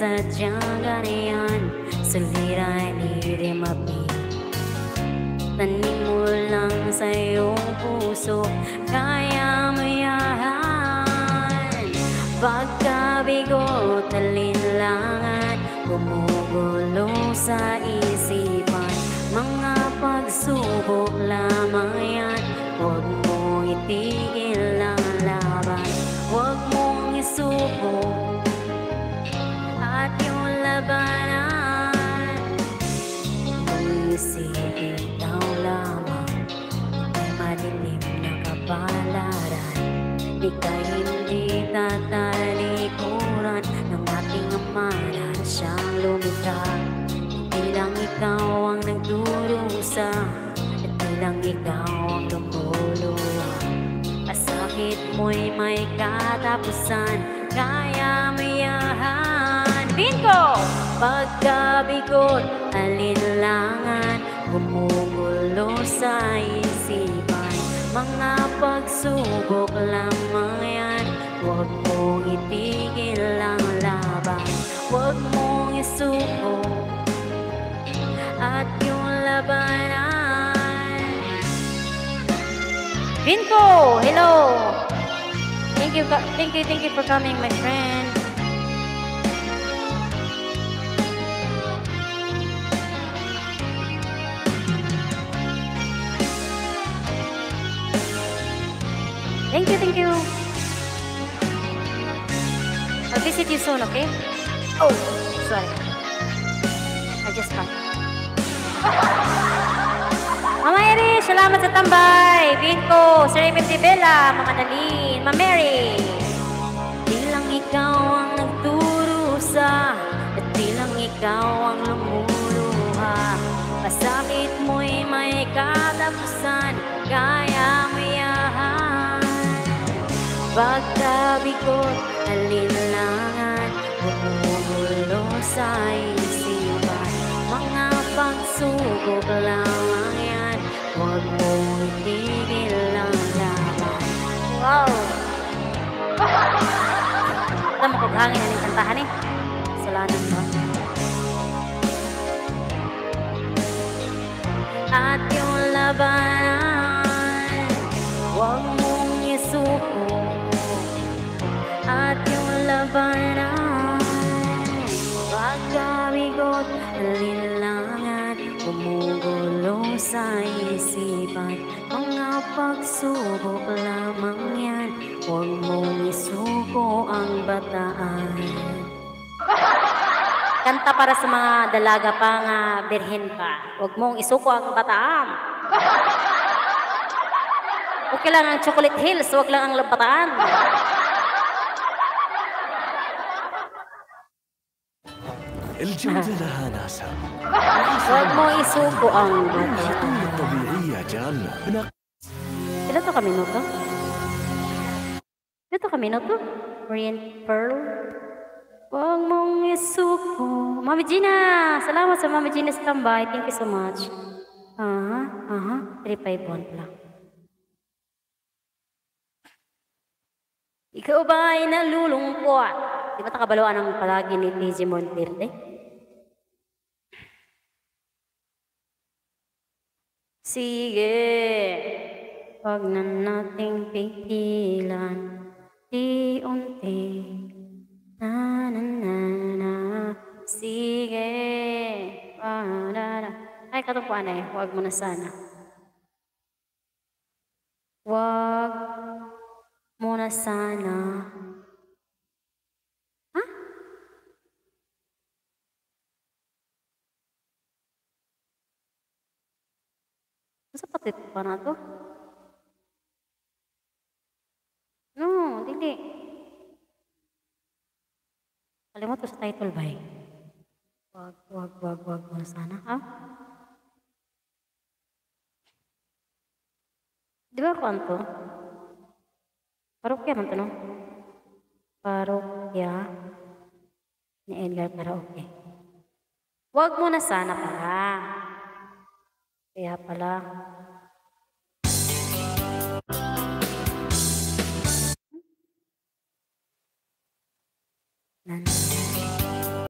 sadyang ganayan, suliran hindi mapi. Tanim mo lang sa iyong puso, kaya mo yan. Pagkabigot, alinlangan, gumugulo sa isipan. Mga pagsubok lamang yan, huwag mong itigil ang laban. Huwag mong isuko at yung labanan. Isip ikaw lamang, ika'y madilim na kapalaran. Ika'y hindi tatalikuran ng ating Ama na siyang lumikha. Hindi lang ikaw ang nagdurusa, at di lang ikaw ang lumuluha. Pasakit mo'y may katapusan, kaya mo yan. Bingo! Pagkabigot, alinlangan, gumugulo sa isipan. Mga pagsubok lamang yan, huwag mong itigil ang laban. Huwag mong isuko at yung labanan. Binko, hello. Thank you for coming, my friend. Thank you. I'll visit you soon, okay? Oh, sorry. I just come. Mama Eri, salamat sa tambay. Binko, Sir Emil Bella, Mama Dalin, Mama Mary. Di lang ikaw ang nagturusa, at di lang ikaw ang lumuluha. Pasakit mo'y may katapusan, kaya mo yan. Pagkabigot, alinlangan, gumugulo sa isipan. Mga pagsubok lamang yan, huwag mong itigil ang laban. Wow! Alam mo kung hangin na ng kantahan eh. Salamat ba? At yung labanan, huwag mong isuko. At yung labanan, pagkabigot, alinlangan, gumugulo sa isipan. Mga pagsubok lamang yan, huwag mong isuko ang bataan. Kanta para sa mga dalaga pa nga birhen pa. Huwag mong isuko ang bataan. Okay lang ang Chocolate Hills, huwag lang ang bataan. الجودة لها ناسها. Huwag mo isuko ang bataan. الخطوة الطبيعية جعلنا Ilan to kami no to? Ilan to kami no to? Orient Pearl? Huwag mong isuko. Mami Gina! Salamat sa Mami Gina sa tambay. Thank you so much. 351 lang. Ikaw ba ay nalulungkot? Di ba takabaluan ang palagi ni TG Monterde? Sige, wag na nating pigilan, di unti, na na na na. Sige, ay katungkuan eh, wag mo na sana. Wag mo na sana. Ha? Masa patit pa na to? No, dili. Kalimot ko sa title ba eh? Wag mo na sana. Ha? Di ba ako anto? Parokya man to, no? Parokya ni Edgar Karaoke. Wag mo na sana pala. Kaya pala.